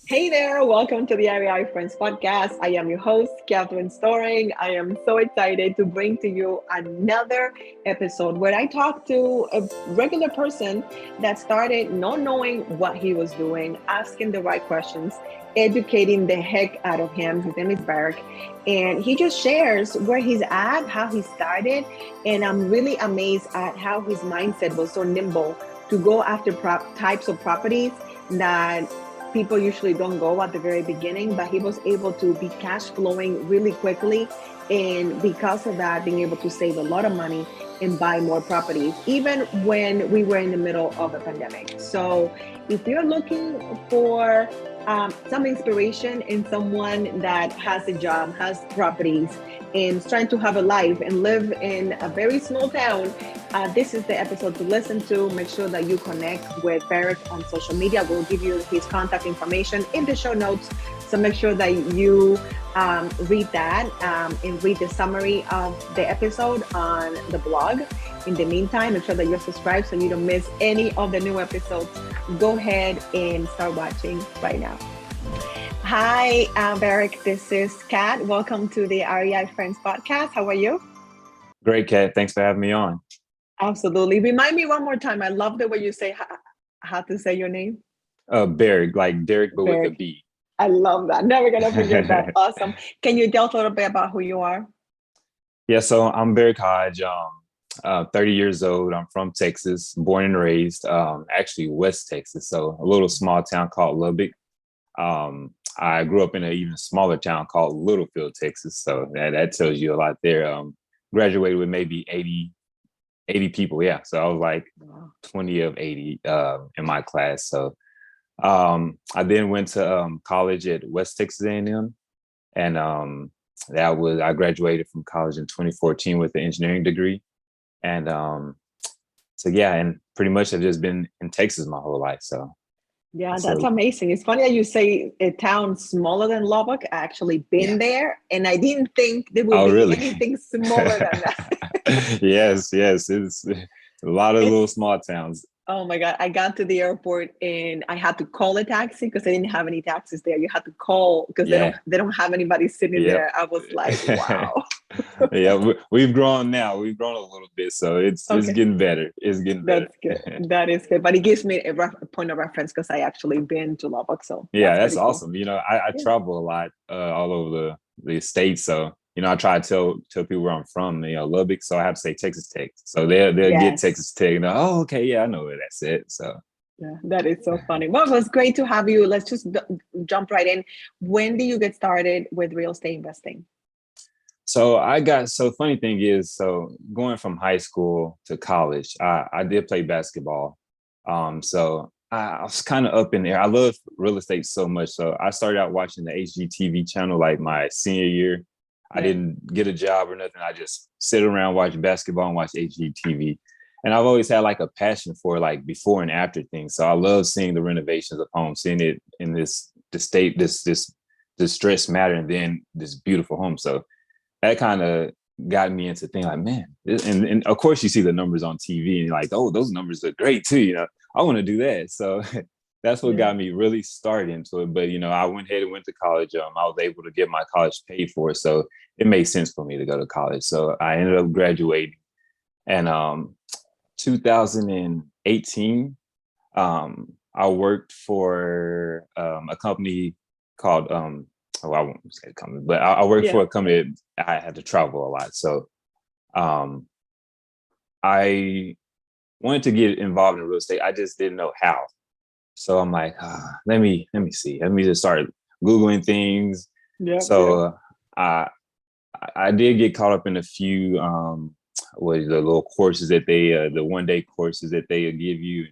Hey there, welcome to the REI Friends Podcast. I am your host, Catherine Storing. I am so excited to bring to you another episode where I talk to a regular person that started not knowing what he was doing, asking the right questions, educating the heck out of him. His name is Barrick, and he just shares where he's at, how he started, and I'm really amazed at how his mindset was so nimble to go after types of properties that people usually don't go at the very beginning, but he was able to be cash flowing really quickly. And because of that, being able to save a lot of money and buy more properties, even when we were in the middle of a pandemic. So if you're looking for some inspiration in someone that has a job, has properties, and is trying to have a life and live in a very small town, this is the episode to listen to. Make sure that you connect with Barrick on social media. We'll give you his contact information in the show notes. So make sure that you read that and read the summary of the episode on the blog. In the meantime, make sure that you're subscribed so you don't miss any of the new episodes. Go ahead and start watching right now. Hi, Barrick. This is Kat. Welcome to the REI Friends Podcast. How are you? Great, Kat. Thanks for having me on. Absolutely. Remind me one more time. I love the way you say how to say your name. Barrick, like Derek, but with a Barrick. B. I love that. Never gonna forget that. Awesome. Can you tell us a little bit about who you are? Yeah, so I'm Barrick Hodge, 30 years old. I'm from Texas, born and raised, actually West Texas, so a little small town called Lubbock. I grew up in an even smaller town called Littlefield, Texas, so that tells you a lot there. Graduated with maybe 80 people, yeah. So I was like 20 of 80 in my class. So I then went to college at West Texas A&M, and I graduated from college in 2014 with an engineering degree, and so yeah, and pretty much I've just been in Texas my whole life. Yeah, that's So amazing. It's funny that you say a town smaller than Lubbock. I actually been yeah. there, and I didn't think there would Oh, be really? anything smaller than that. Yes. It's a lot of little It's small towns. Oh my God. I got to the airport and I had to call a taxi because they didn't have any taxis there. You had to call because they don't Yeah. they don't have anybody sitting Yep. there. I was like, wow. Yeah, we've grown now. We've grown a little bit, so it's Okay. getting better. It's getting better. That's good. That is good. But it gives me a point of reference because I actually been to Lubbock. So Yeah, that's that's pretty cool. awesome. I Yeah. travel a lot all over the states, so I try to tell people where I'm from. Lubbock, so I have to say Texas Tech. So they'll get Yes. Texas Tech. And oh, okay, yeah, I know where that's it. So Yeah, that is so funny. Well, it was great to have you. Let's just jump right in. When did you get started with real estate investing? funny thing is, so going from high school to college, I did play basketball. So I was kind of up in there. I love real estate so much. So I started out watching the HGTV channel like my senior year. I Yeah. didn't get a job or nothing. I just sit around, watch basketball and watch HGTV. And I've always had like a passion for like before and after things. So I love seeing the renovations of homes, seeing it in the state, this distressed matter, and then this beautiful home. So that kind of got me into thinking like, man, and of course you see the numbers on TV and you're like, oh, those numbers are great too. I want to do that. So that's what Yeah. got me really started into it. But I went ahead and went to college. I was able to get my college paid for, so it made sense for me to go to college. So I ended up graduating, and 2018, I worked for a company called I won't say the company, but I worked Yeah. for a company that I had to travel a lot. So um, I wanted to get involved in real estate. I just didn't know how. So I'm like, let me see. Let me just start Googling things. Yeah. Yeah. So I I did get caught up in a few what the little courses that they the 1 day courses that they give you.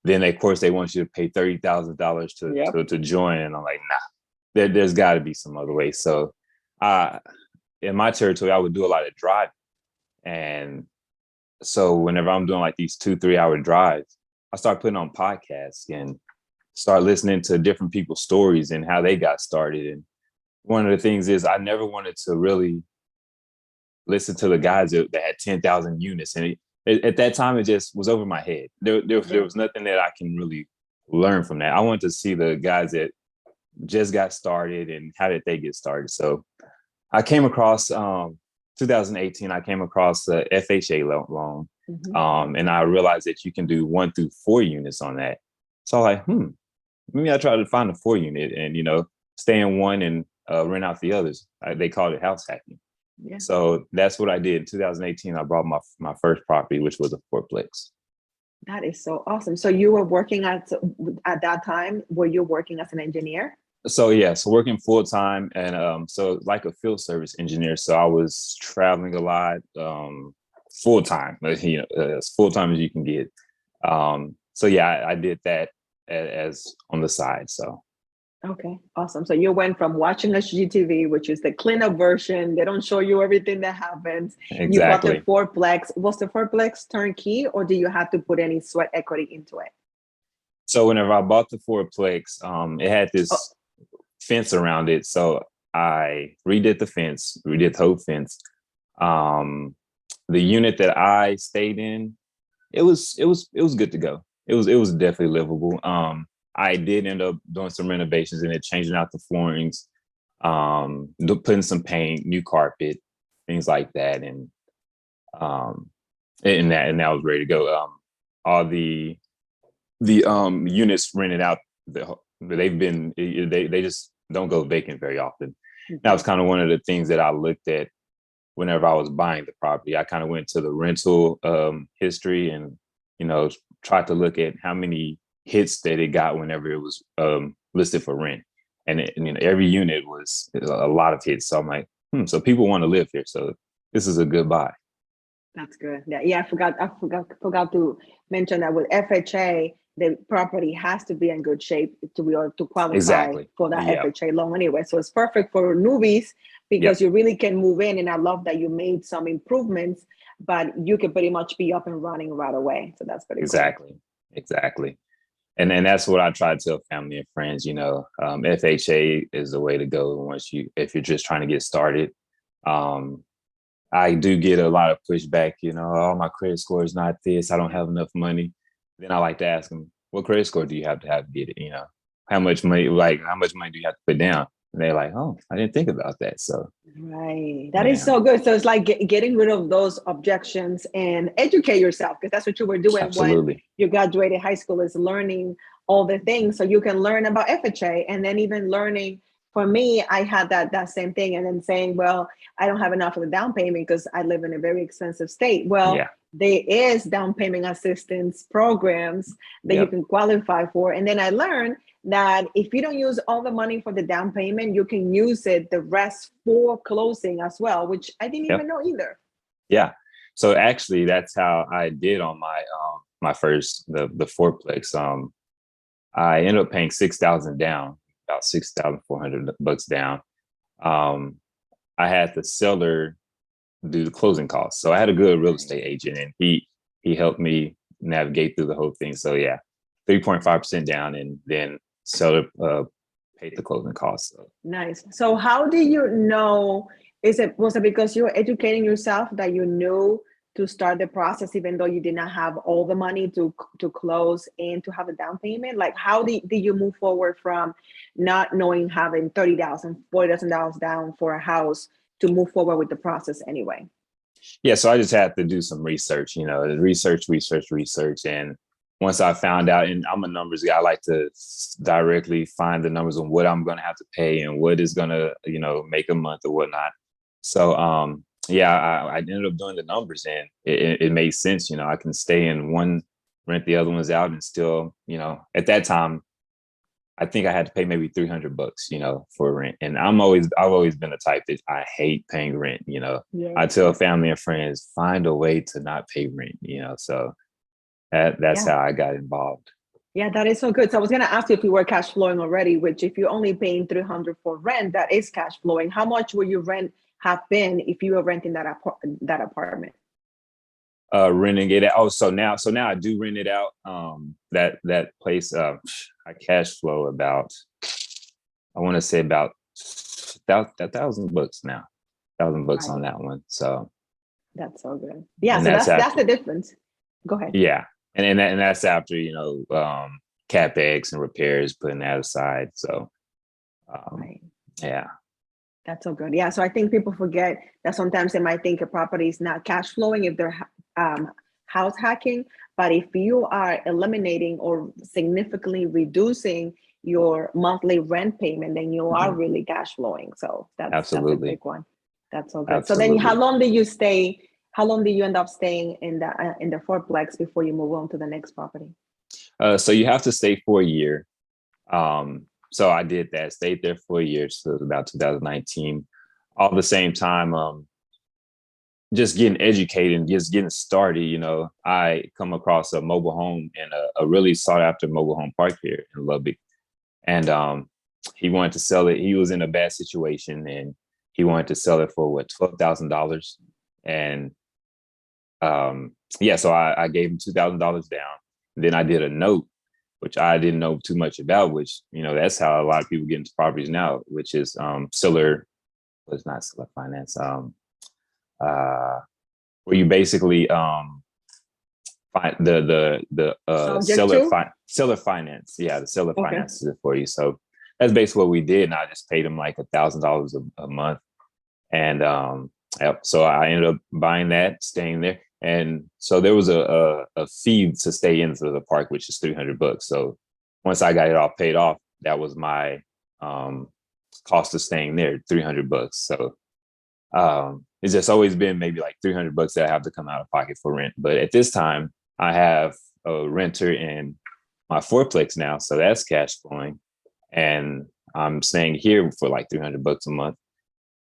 Then of course they want you to pay $30,000 to, Yep. to join, and I'm like, nah, there's got to be some other way. So, uh, in my territory, I would do a lot of driving, and so whenever I'm doing like these 2-3 hour drives, I start putting on podcasts and start listening to different people's stories and how they got started. And one of the things is I never wanted to really listen to the guys that had 10,000 units, and at that time it just was over my head. There Yeah. was nothing that I can really learn from that. I wanted to see the guys that just got started, and how did they get started? So I came across 2018. I came across the FHA loan, and I realized that you can do 1 through 4 units on that. So I'm like, maybe I try to find a 4 unit and stay in one and rent out the others. They called it house hacking. Yeah. So that's what I did in 2018. I bought my first property, which was a four-plex. That is so awesome. So you were working at that time, were you working as an engineer? So yeah, so working full time, and so like a field service engineer. So I was traveling a lot, full time, as full time as you can get. So yeah, I did that as on the side. So Okay, awesome. So you went from watching a GTV, which is the cleanup version. They don't show you everything that happens. You bought the exactly. fourplex. Was the fourplex turnkey, or do you have to put any sweat equity into it? So whenever I bought the fourplex, it had this Oh, fence around it. So I redid the fence, redid the whole fence. Um, the unit that I stayed in, it was good to go. It was definitely livable. I did end up doing some renovations in it, changing out the floorings, putting some paint, new carpet, things like that, um, and that was ready to go. All the units rented out, they just don't go vacant very often. That okay. was kind of one of the things that I looked at whenever I was buying the property. I kind of went to the rental history and tried to look at how many hits that it got whenever it was listed for rent, and every unit was a lot of hits. So I'm like, so people want to live here, so this is a good buy. That's good. Yeah, I forgot to mention that with FHA, the property has to be in good shape to be able to qualify Exactly. for that Yeah. FHA loan anyway. So it's perfect for newbies because Yep. you really can move in. And I love that you made some improvements, but you can pretty much be up and running right away. So that's pretty cool. Exactly. And that's what I try to tell family and friends. FHA is the way to go if you're just trying to get started. Um, I do get a lot of pushback. Oh, my credit score is not this. I don't have enough money. Then I like to ask them, what credit score do you have to get it? How much money do you have to put down? And they're like, oh, I didn't think about that. So Right. That is yeah, so good. So it's like getting rid of those objections and educate yourself because that's what you were doing when absolutely. you graduated high school is learning all the things. So you can learn about FHA and then even learning. For me, I had that same thing and then saying, well, I don't have enough of a down payment because I live in a very expensive state. Well, Yeah. there is down payment assistance programs that you Yep. can qualify for. And then I learned that if you don't use all the money for the down payment, you can use it the rest for closing as well, which I didn't even Yep. know either. Yeah. So actually, that's how I did on my first the fourplex. I ended up paying 6,000 down, about $6,400 down. Um, I had the seller do the closing costs, so I had a good real estate agent, and he helped me navigate through the whole thing. So yeah, 3.5% down, and then seller paid the closing costs. So, Nice. So how do you know? Was it because you were educating yourself that you knew to start the process, even though you did not have all the money to close and to have a down payment? Like how did you move forward from not knowing having $30,000, $40,000 down for a house to move forward with the process anyway? yeah, so I just had to do some research, research. And once I found out, and I'm a numbers guy, I like to directly find the numbers on what I'm going to have to pay and what is going to, make a month or whatnot. So, yeah, I ended up doing the numbers, and it made sense. I can stay in one, rent the other ones out, and still, at that time, I think I had to pay maybe $300, for rent. And I've always been the type that I hate paying rent. Yeah. I tell family and friends, find a way to not pay rent. So that's Yeah. how I got involved. Yeah, that is so good. So I was going to ask you if you were cash flowing already, which if you're only paying 300 for rent, that is cash flowing. How much will your rent have been if you were renting that apartment? Renting it out. Oh, so now I do rent it out. That place, I cash flow about, I want to say about $1,000 now, $1,000 on Right. that one. So, That's so good. Yeah, and so that's that's after, the difference. Go ahead. yeah. And that's after, CapEx and repairs, putting that aside. So Right. Yeah. That's so good. Yeah. So I think people forget that sometimes they might think a property is not cash flowing if they're house hacking. But if you are eliminating or significantly reducing your monthly rent payment, then you are Mhm. really cash flowing. So that's a Absolutely. big one. That's so good. So then, how Absolutely. long did you stay? How long did you end up staying in the fourplex before you move on to the next property? So you have to stay for a year. So I did that, stayed there for a year. So it was about 2019. All the same time, just getting educated and just getting started, I come across a mobile home and a really sought after mobile home park here in Lubbock. And he wanted to sell it. He was in a bad situation and he wanted to sell it for what, $12,000. And yeah, so I gave him $2,000 down. Then I did a note, which I didn't know too much about, which, that's how a lot of people get into properties now, which is seller, well, it's not seller finance. Uh, where you basically find the Subject to? seller finance. Yeah, the seller Okay. finances it for you. So that's basically what we did. And I just paid him like $1,000 a month. And yep, so I ended up buying that, staying there. And so there was a fee to stay into the park, which is $300. So once I got it all paid off, that was my cost of staying there, $300. So it's just always been maybe like $300 that I have to come out of pocket for rent. But at this time, I have a renter in my fourplex now, so that's cash flowing, and I'm staying here for like $300 a month.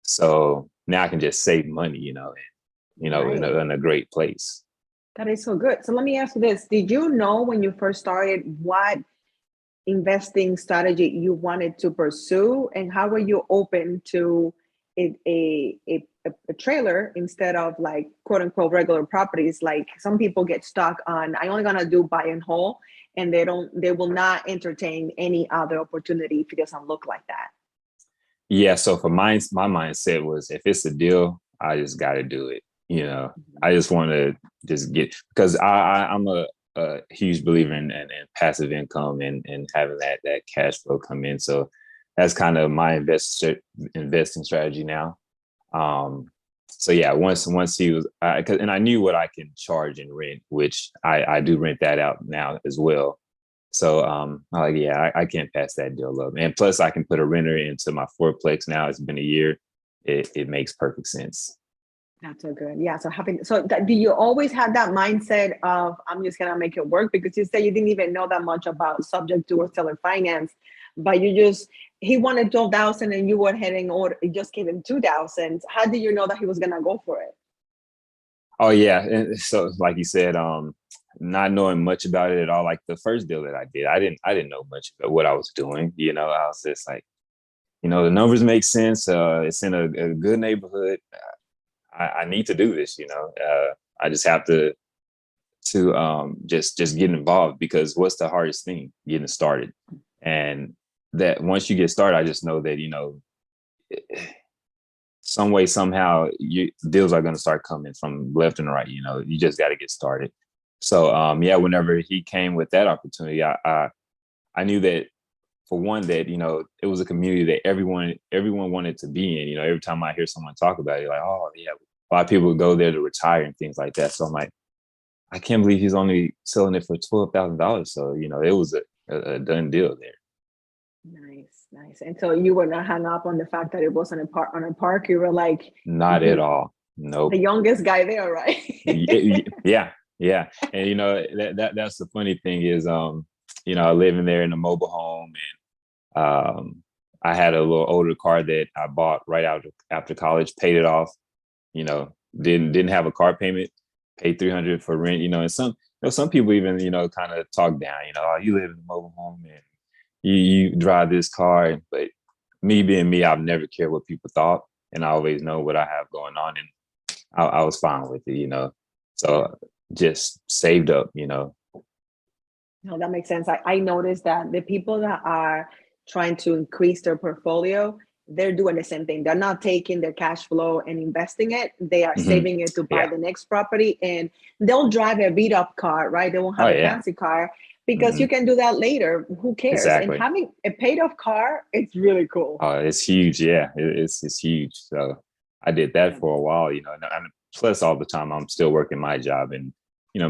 So now I can just save money, Right. in a great place. That is so good. So let me ask you this. Did you know when you first started what investing strategy you wanted to pursue, and how were you open to a trailer instead of like quote unquote regular properties? Like some people get stuck on I only gonna do buy and hold, and they will not entertain any other opportunity if it doesn't look like that. Yeah. So for my mindset was if it's a deal, I just got to do it. Mhm. I just want to just get because I'm a huge believer in passive income and having that cash flow come in. So that's kind of my investing strategy now. Um, so yeah, once he was, and I knew what I can charge in rent, which I do rent that out now as well. So I'm like, yeah, I can't pass that deal up. And plus, I can put a renter into my fourplex now. It's been a year. It makes perfect sense. That's so good. Yeah. So do you always have that mindset of I'm just gonna make it work? Because you said you didn't even know that much about subject to or seller finance, but he wanted 12,000 and you went ahead and just gave him 2,000. How did you know that he was gonna go for it? Oh yeah, and so like you said, not knowing much about it at all. Like the first deal that I did, I didn't know much about what I was doing. I was just like, the numbers make sense. It's in a good neighborhood. I need to do this. I just have to just get involved because what's the hardest thing? Getting started. And that once you get started, I just know that some way somehow deals are going to start coming from left and right. You just got to get started. So yeah, whenever he came with that opportunity, I knew that for one that it was a community that everyone wanted to be in. Every time I hear someone talk about it, like, oh yeah, a lot of people go there to retire and things like that. So I'm like, I can't believe he's only selling it for $12,000. So it was a done deal there. Nice, nice. And so you were not hung up on the fact that it wasn't on a park. You were like Not at the all. Nope. youngest guy there, right? Yeah, yeah. And that's the funny thing is living there in a mobile home and I had a little older car that I bought right after college, paid it off, didn't have a car payment, paid 300 for rent, and some people even, kind of talk down, oh, you live in a mobile home and you drive this car. But me being me, I've never cared what people thought. And I always know what I have going on. And I was fine with it. So just saved up. No, that makes sense. I noticed that the people that are trying to increase their portfolio, they're doing the same thing. They're not taking their cash flow and investing it. They are Hmm. saving it to buy Yeah. the next property, and they'll drive a beat up car, right? They won't Oh have a yeah. fancy car, because Hmm. you can do that later. Who cares? And Exactly. having a paid off car, it's really cool. It's huge. Yeah, it's huge. So I did that Yeah. for a while, and plus all the time I'm still working my job and,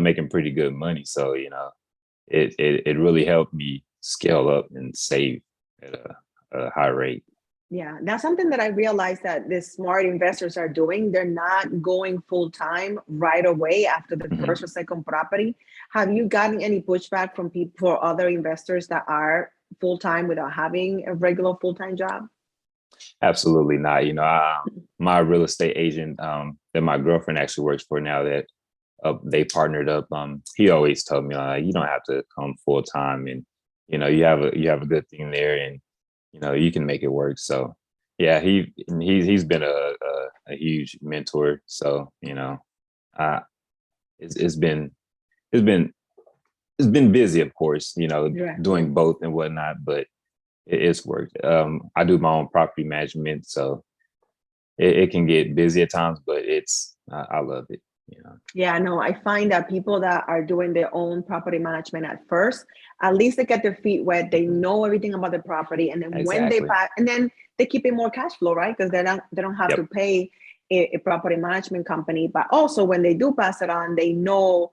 making pretty good money. So, it really helped me scale up and save at a high rate. Yeah, that's something that I realized that the smart investors are doing. They're not going full time right away after the Hmm. first or second property. Have you gotten any pushback from people for other investors that are full time without having a regular full time job? Absolutely not. My real estate agent that my girlfriend actually works for now, that they partnered up. He always told me, you don't have to come full time, and you have a good thing there, and you can make it work. So yeah, he's been a huge mentor. So uh, it's, it's been it's been it's been busy, of course, Yeah. doing both and whatnot, but it's worked. I do my own property management, so it can get busy at times, but I love it. Yeah, no, I find that people that are doing their own property management at first, at least they get their feet wet, they Mhm. know everything about the property, and then when they Exactly. pass, and then they keep it more cash flow, right? Because they don't have to Yep. pay a property management company. But also when they do pass it on, they know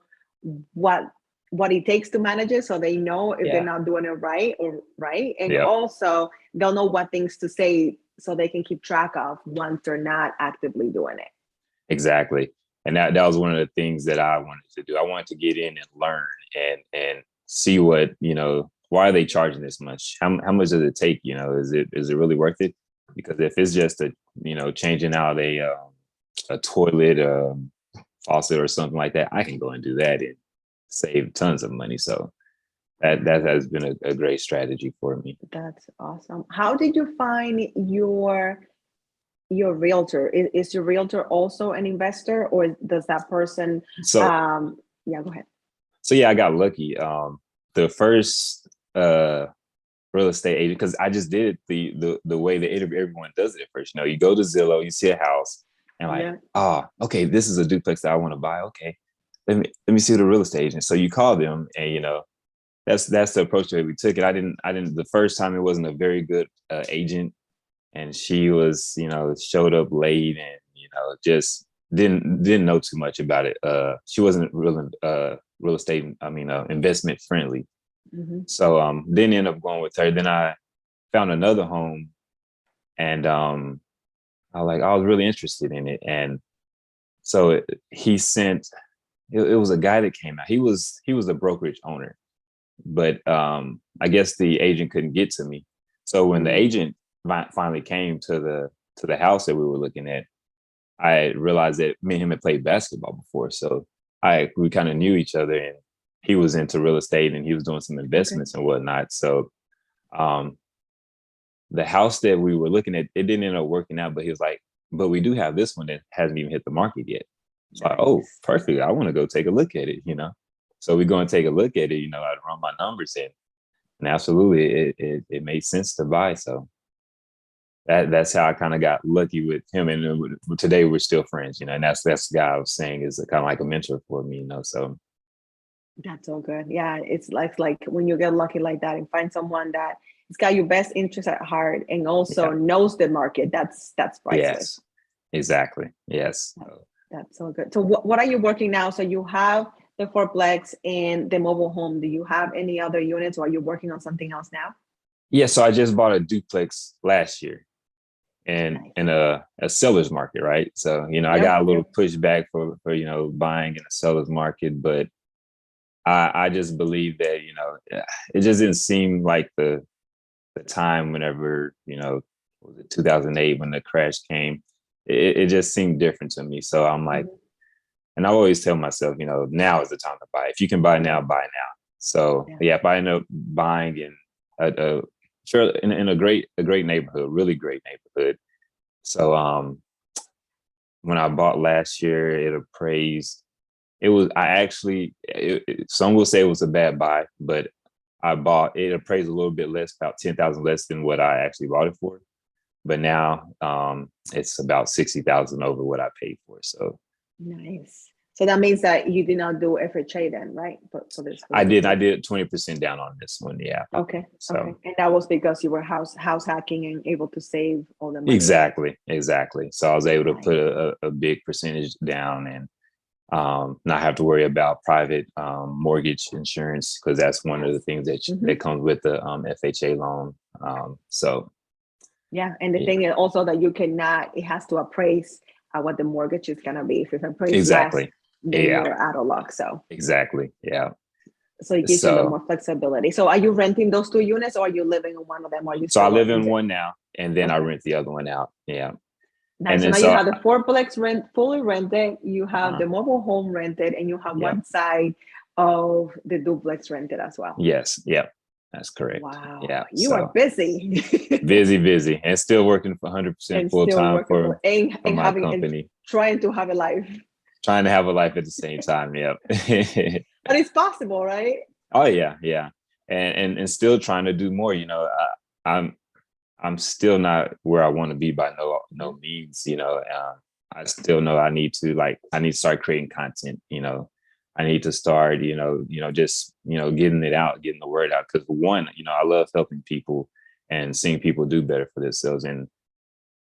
what what it takes to manage it, so they know if they're Yeah. not doing it right or right, and Yep. also they'll know what things to say so they can keep track of once they're not actively doing it. Exactly. And that was one of the things that I wanted to do. I wanted to get in and learn and see why are they charging this much? How much does it take? Is it really worth it? Because if it's just changing out a toilet, faucet or something like that, I can go and do that and save tons of money. So that has been a great strategy for me. That's awesome. How did you find your realtor? Is your realtor also an investor, or does that person? So Yeah, go ahead. so yeah, I got lucky. The first real estate agent, because I just did it the way that everyone does it at first. You go to Zillow, you see a house, and like, Yeah, okay, this is a duplex that I want to buy. Okay, let me see the real estate agent. So you call them, and that's the approach that we took. It. I didn't the first time it wasn't a very good agent, and she was showed up late and just didn't know too much about it. She wasn't real estate, I mean, investment friendly. hmm, So didn't end up going with her. Then I found another home, and I was really interested in it. And so he sent it was a guy that came out. He was a brokerage owner, but I guess the agent couldn't get to me. So when the mm, agent finally came to the house that we were looking at, I realized that me and him had played basketball before. So we kind of knew each other, and he was into real estate and he was doing some okay, investments and whatnot. So um, the house that we were looking at, it didn't end up working out, but he was like, but we do have this one that hasn't even hit the market yet. So oh, nice. perfect. I want to go take a look at it. So we go and take a look at it, I'd run my numbers in. And absolutely it made sense to buy. So that's how I kind of got lucky with him. And today we're still friends, and that's the guy I was saying is kind of like a mentor for me. So That's so good. Yeah, it's like when you get lucky like that and find someone that has got your best interest at heart and also yeah, knows the market. That's priceless. yes, exactly. Yes. That- That's so good. So what are you working now? So you have the fourplex and the mobile home. Do you have any other units, or are you working on something else now? Yeah. So I just bought a duplex last year and Nice. in a seller's market, right? So, I Yep. got a little Yep. pushback for buying in a seller's market, but I just believe that, it just didn't seem like the time whenever, was it 2008 when the crash came, it just seemed different to me. So I'm like, Mhm. and I always tell myself, now is the time to buy. If you can buy now, buy now. So Yeah. yeah, if I end up buying in a sure in a great neighborhood, really great neighborhood. So when I bought last year, it appraised. It was I actually some will say it was a bad buy, but I bought it appraised a little bit less, about 10,000 less than what I actually bought it for. But now it's about 60,000 over what I paid for. So Nice. So that means that you did not do FHA then, right? But for this, for I this did. I deal. did 20% down on this one. Yeah. Okay, okay. So And that was because you were house hacking and able to save all the money, right? exactly. So I was able to put Nice. a big percentage down and not have to worry about private mortgage insurance because that's one of the Yes. things that Hmm. that comes with the FHA loan. So Yeah, and the yeah, thing is also that you cannot. It has to appraise what the mortgage is gonna be. If it's appraised less, exactly. then Yeah, you're out of luck. So, exactly. Yeah. so it gives you a little So more flexibility. So, are you renting those two units, or are you living in one of them? Or are you so I still live in renting? one now, and then I Okay. rent the other one out. Yeah, and Nice. So then now you so have the fourplex rent fully rented, you have uh, the mobile home rented, and you have yeah, one side of the duplex rented as well. yes, yeah, that's correct. Wow, Yeah, you are so busy busy, and still working for 100% and full still time working for for and my having and company. trying to have a life. Trying to have a life at the same time. Yep. But it's possible, right? Oh yeah, yeah, and still trying to do more. I'm I'm still not where I want to be by no Mhm. means. I still know I need to start creating content. I need to start just getting it out, getting the word out. Because one, I love helping people and seeing people do better for themselves. And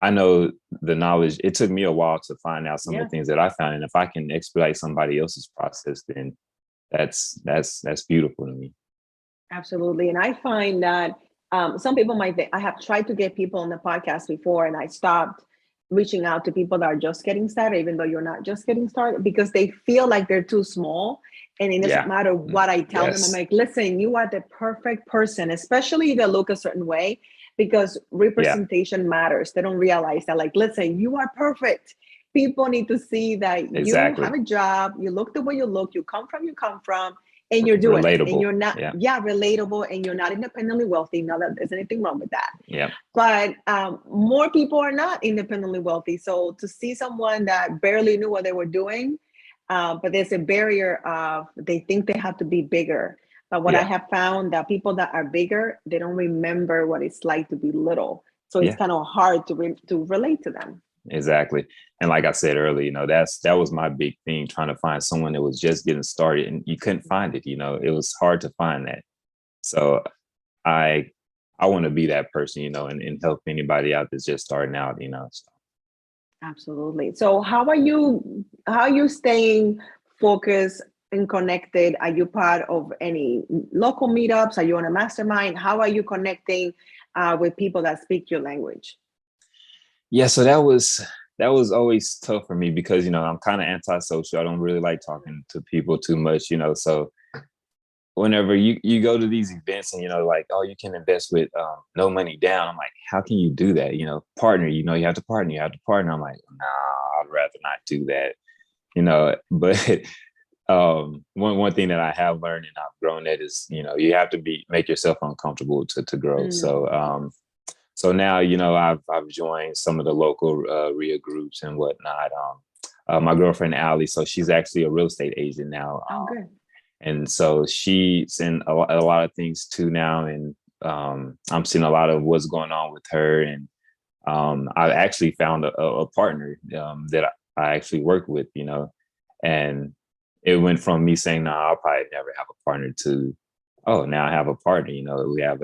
I know the knowledge. It took me a while to find out some of Yeah, the things that I found, and if I can expedite somebody else's process, then that's beautiful to me. absolutely. And I find that some people might think I have tried to get people on the podcast before, and I stopped reaching out to people that are just getting started, even though you're not just getting started, because they feel like they're too small. And it doesn't Yeah. matter what I tell them. I'm Yes. like, listen, you are the perfect person, especially if they look a certain way, because Yeah. representation matters. They don't realize that, like, listen, you are perfect. People need to see that you have Exactly. a job, you look the way you come from, and you're doing it. And Relatable. you're not, Yeah. yeah, relatable, and you're not independently wealthy. Not that there's anything wrong with that, Yeah. but more people are not independently wealthy. So to see someone that barely knew what they were doing, but there's a barrier of they think they have to be bigger. But what I Yeah. have found that people that are bigger, they don't remember what it's like to be little. So it's Yeah. kind of hard to relate to them. Exactly. And like I said earlier, that was my big thing, trying to find someone that was just getting started and you couldn't find it. It was hard to find that. So I I want to be that person, and help anybody out that's just starting out. So. Absolutely. So how are you staying focused and connected? Are you part of any local meetups? Are you on a mastermind? How are you connecting with people that speak your language? Yeah, so that was always tough for me because I'm kind of antisocial. I don't really like talking to people too much. So whenever you go to these events and like, oh, you can invest with no money down, I'm like, how can you do that? Partner, you have to partner. I'm like, nah, I'd rather not do that. But one thing that I have learned and I've grown at is you have to make yourself uncomfortable to grow. So Mm, so now I've joined some of the local REIA groups and whatnot. My girlfriend Allie, so she's actually a real estate agent now. oh, good. And so she's in a lot of things too now. And I'm seeing a lot of what's going on with her. And I actually found a partner that I actually work with. And it went from me saying, no, I'll probably never have a partner to, oh, now I have a partner. We have,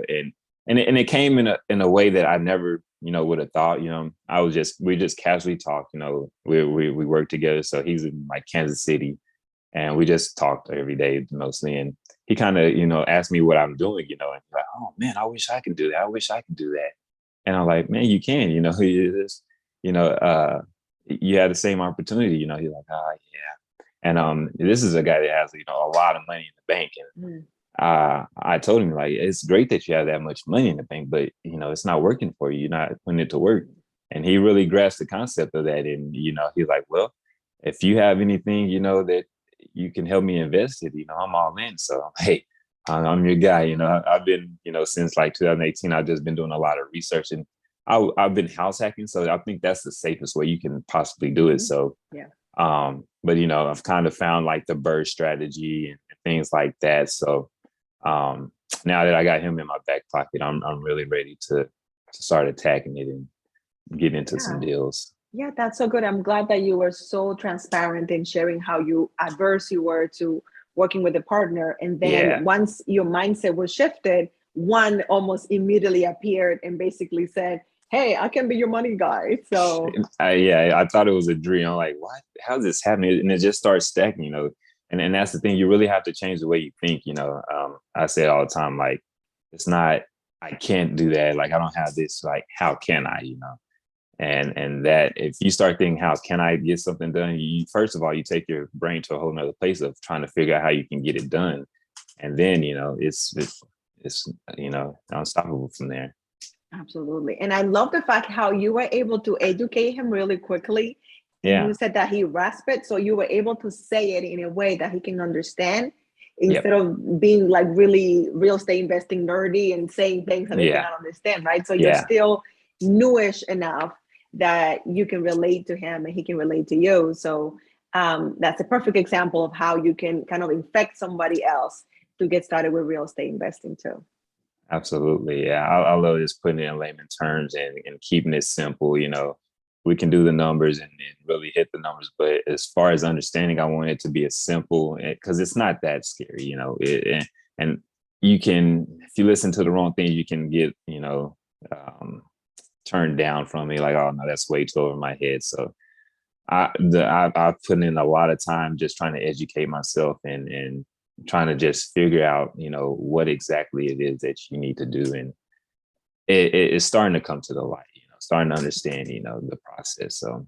and it came in a way that I never, would have thought. We just casually talked. We work together. So he's in like Kansas City, and we just talked every day mostly. And he kind of, asked me what I'm doing. And he's like, oh man, I wish I could do that. I wish I could do that. And I'm like, man, you can. You know, uh, you had the same opportunity. He's like, oh yeah. And this is a guy that has a lot of money in the bank, and Mm, I told him like it's great that you have that much money in the bank, but it's not working for you. You're not putting it to work. And he really grasped the concept of that. And he's like, well, if you have anything that you can help me invest in, I'm all in. So hey, I'm your guy. I've been since like 2018. I've just been doing a lot of research, and I've been house hacking. So I think that's the safest way you can possibly do it. mhm. So Yeah. but I've kind of found like the bird strategy and things like that. So um, now that I got him in my back pocket, I'm really ready to start attacking it and get into some Yeah. deals. Yeah, that's so good. I'm glad that you were so transparent in sharing how you adverse you were to working with a partner. And then Yeah. once your mindset was shifted, one almost immediately appeared and basically said, "Hey, I can be your money guy." So I thought it was a dream. I'm like, what? How's this happening? And it just starts stacking, and that's the thing. You really have to change the way you think. I say it all the time, like, it's not, I can't do that. Like, I don't have this. Like, how can I? And that if you start thinking, how can I get something done? You first of all, you take your brain to a whole nother place of trying to figure out how you can get it done, and then it's unstoppable from there. absolutely. And I love the fact how you were able to educate him really quickly. And you Yeah. said that he rasped it. So you were able to say it in a way that he can understand instead Yep. of being like really real estate investing nerdy and saying things that they Yeah. cannot understand, right? So you're Yeah. still newish enough that you can relate to him and he can relate to you. So that's a perfect example of how you can kind of infect somebody else to get started with real estate investing too. Absolutely. Yeah. I love just putting it in layman terms and keeping it simple. We can do the numbers and really hit the numbers. But as far as understanding, I want it to be as simple because it's not that scary, and you can, if you listen to the wrong thing, you can get, um, turned down from me like, oh no, that's way too over my head. So I've put in a lot of time just trying to educate myself and trying to just figure out, what exactly it is that you need to do. And it's starting to come to the light, starting to understand, the process. So,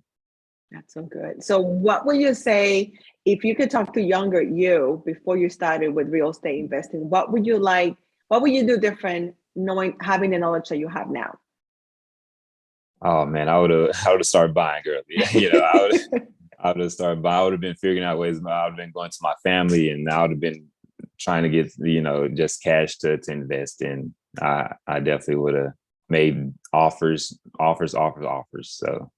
That's so good. So, what would you say if you could talk to younger you before you started with real estate investing? What would you like? What would you do different, knowing having the knowledge that you have now? oh man, I would have started buying early. I would have started buying. I would have been figuring out ways. I would have been going to my family, and I would have been trying to get, just cash to invest in. I definitely would have made offers. So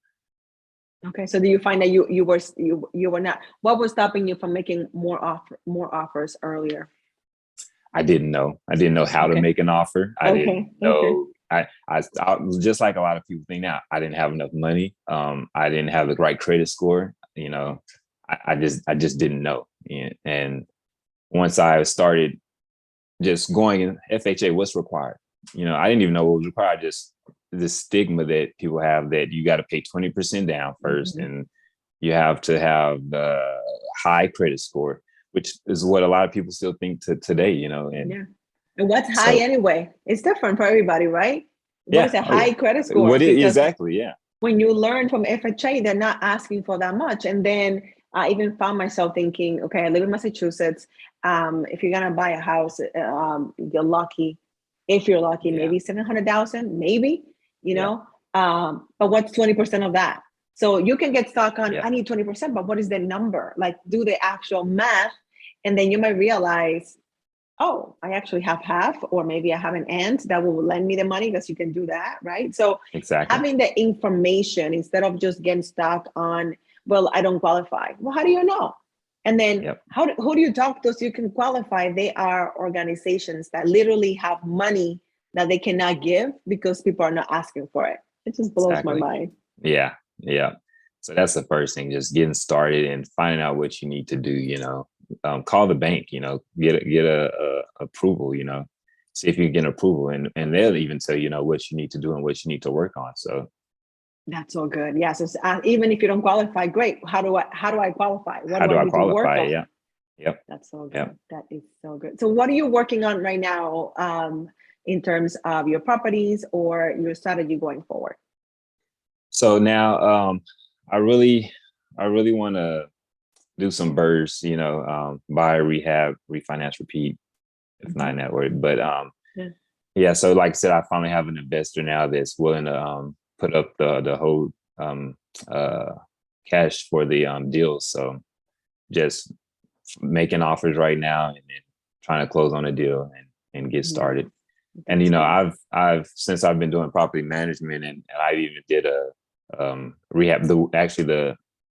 Okay, so do you find that you were not? What was stopping you from making more offers earlier? I didn't know. I didn't know how to Okay, make an offer. I didn't okay. know. I was just like a lot of people think now. I didn't have enough money. I didn't have the right credit score. I just didn't know. And once I started just going in FHA, what's required? I didn't even know what was required. Just the stigma that people have that you got to pay 20% down first, Mhm. and you have to have the high credit score, which is what a lot of people still think to today. And Yeah. And what's high so anyway? It's different for everybody, right? What is yeah, a oh yeah. high credit score? What is Because exactly? Yeah, when you learn from FHA, they're not asking for that much. And then I even found myself thinking, okay, I live in Massachusetts. If you're gonna buy a house, you're lucky. If you're lucky, yeah, maybe 700,000, maybe, you yeah, know. But what's 20% of that? So you can get stuck on, yeah. I need 20%, but what is the number? Like, do the actual math, and then you might realize, oh, I actually have half, or maybe I have an aunt that will lend me the money, because you can do that, right? So Exactly. having the information instead of just getting stuck on, well, I don't qualify. Well, how do you know? And then Yep. who do you talk to so you can qualify? They are organizations that literally have money that they cannot give because people are not asking for it. It just blows my Exactly. mind. Yeah. Yeah. So that's the first thing, just getting started and finding out what you need to do, call the bank, get a approval, see if you can get approval, and they'll even tell what you need to do and what you need to work on. So That's so good. Yes, even if you don't qualify, great. How do I qualify? What how do do I I need to work qualify? on? Yeah. Yep. That's so Yep. good. That is so good. So, what are you working on right now, in terms of your properties or your strategy going forward? So now, I really, I really want to do some burrs, buy, rehab, refinance, repeat, if not Mhm. in that word. But Yeah, yeah, so like I said, I finally have an investor now that's willing to put up the whole um, uh, cash for the deals. So just making offers right now and then trying to close on a deal and get yeah, started. And that's good. I've since I've been doing property management, and I even did a rehab. The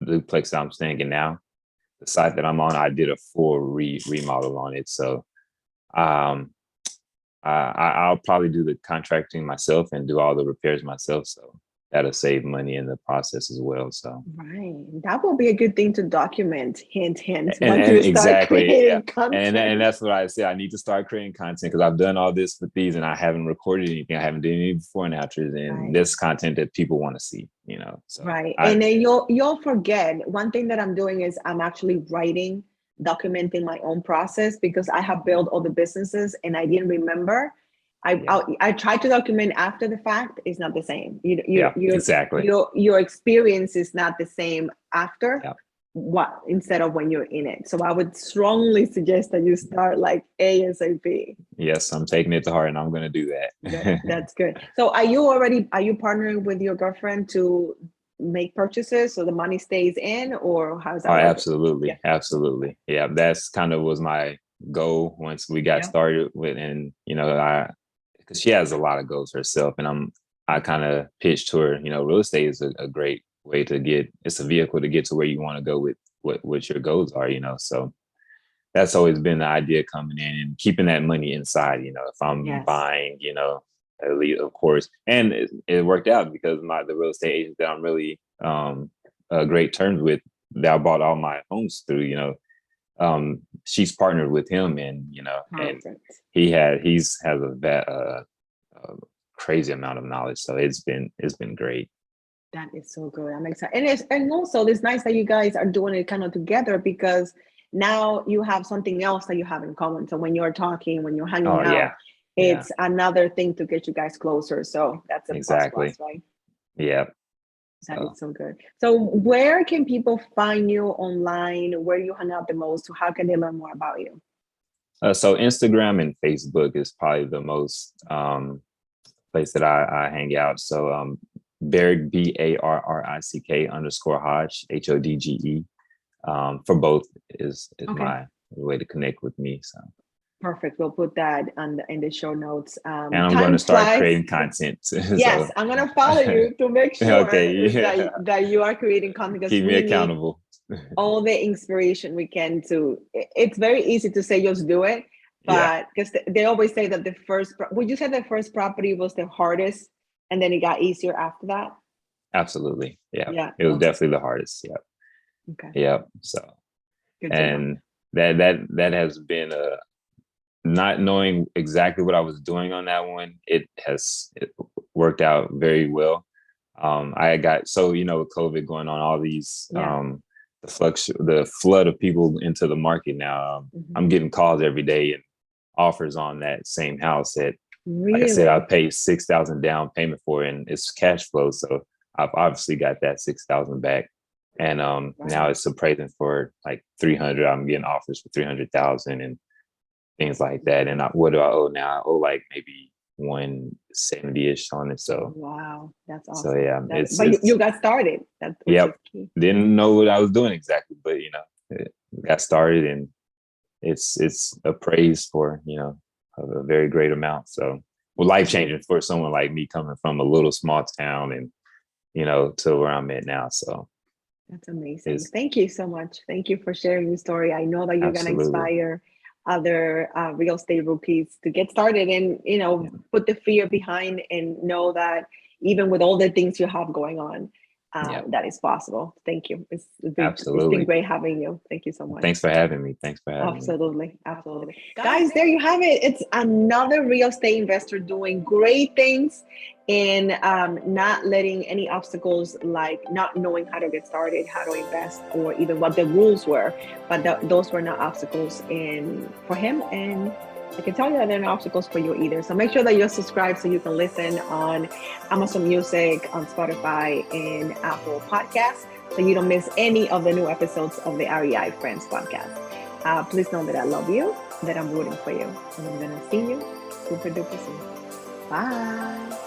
duplex I'm staying in now, the site that I'm on, I did a full remodel on it. So um, I'll probably do the contracting myself and do all the repairs myself. So that'll save money in the process as well. So Right. That will be a good thing to document. Hint, hint. Once and you start exactly, yeah. creating content. And that's what I said. I need to start creating content because I've done all this with these and I haven't recorded anything. I haven't done any before and afters, and Right. this content that people want to see, So Right. And then you'll forget. One thing that I'm doing is I'm actually writing, documenting my own process because I have built all the businesses and I didn't remember. I tried to document after the fact. It's not the same. Exactly. Your experience is not the same after Yeah. what instead of when you're in it. So I would strongly suggest that you start like ASAP. Yes, I'm taking it to heart and I'm going to do that. Good. That's good. So are you partnering with your girlfriend to make purchases so the money stays in, or how's that working? Absolutely. Yeah. Absolutely. Yeah. That's kind of was my goal once we got started with, and, because she has a lot of goals herself, and I kind of pitched to her, real estate is a great way it's a vehicle to get to where you want to go with what your goals are, so that's always been the idea coming in and keeping that money inside, if I'm buying, at least, of course, and it worked out because the real estate agent that I'm really great terms with, that I bought all my homes through, she's partnered with him, and and he has a crazy amount of knowledge, so it's been great. That is so good. I'm excited, and also it's nice that you guys are doing it kind of together because now you have something else that you have in common. So when you're talking, when you're hanging out, it's another thing to get you guys closer. So that's a plus, right? Yeah. That is so good. So where can people find you online? Where you hang out the most? How can they learn more about you? So Instagram and Facebook is probably the most place that I hang out. So Barrick, BARRICK _ Hodge, HODGE. For both is my way to connect with me. So perfect. We'll put that in the show notes. And I'm going to start creating content. Yes, I'm going to follow you to make sure that you are creating content. Keep me accountable. All the inspiration we can to. It's very easy to say just do it, but because they always say that would you say the first property was the hardest and then it got easier after that? Absolutely. Yeah. It was definitely the hardest. Yeah. Okay. Yeah. So, and that has been not knowing exactly what I was doing on that one. It worked out very well. I got, with COVID going on, all these, the flood of people into the market now. I'm getting calls every day and offers on that same house that, like I said, I paid $6,000 down payment for it, and it's cash flow. So I've obviously got that $6,000 back. And now it's appraising for like 300. I'm getting offers for 300,000 and things like that. And what do I owe now? I owe like maybe 170-ish on it. So wow, that's awesome. So yeah, but you got started. That's key. Didn't know what I was doing exactly, but got started, and it's appraised for a very great amount. So life changing for someone like me coming from a little small town and to where I'm at now. So that's amazing. Thank you so much. Thank you for sharing your story. I know that you're going to inspire other real estate rookies to get started and put the fear behind and know that even with all the things you have going on, that is possible. Thank you. It's been great having you. Thank you so much. Thanks for having me. Absolutely. Guys, there you have it. It's another real estate investor doing great things and not letting any obstacles, like not knowing how to get started, how to invest, or even what the rules were. But those were not obstacles for him. And I can tell you that they're not obstacles for you either. So make sure that you're subscribed so you can listen on Amazon Music, on Spotify, and Apple Podcasts, so you don't miss any of the new episodes of the REI Friends Podcast. Please know that I love you, that I'm rooting for you, and I'm going to see you super duper soon. Bye.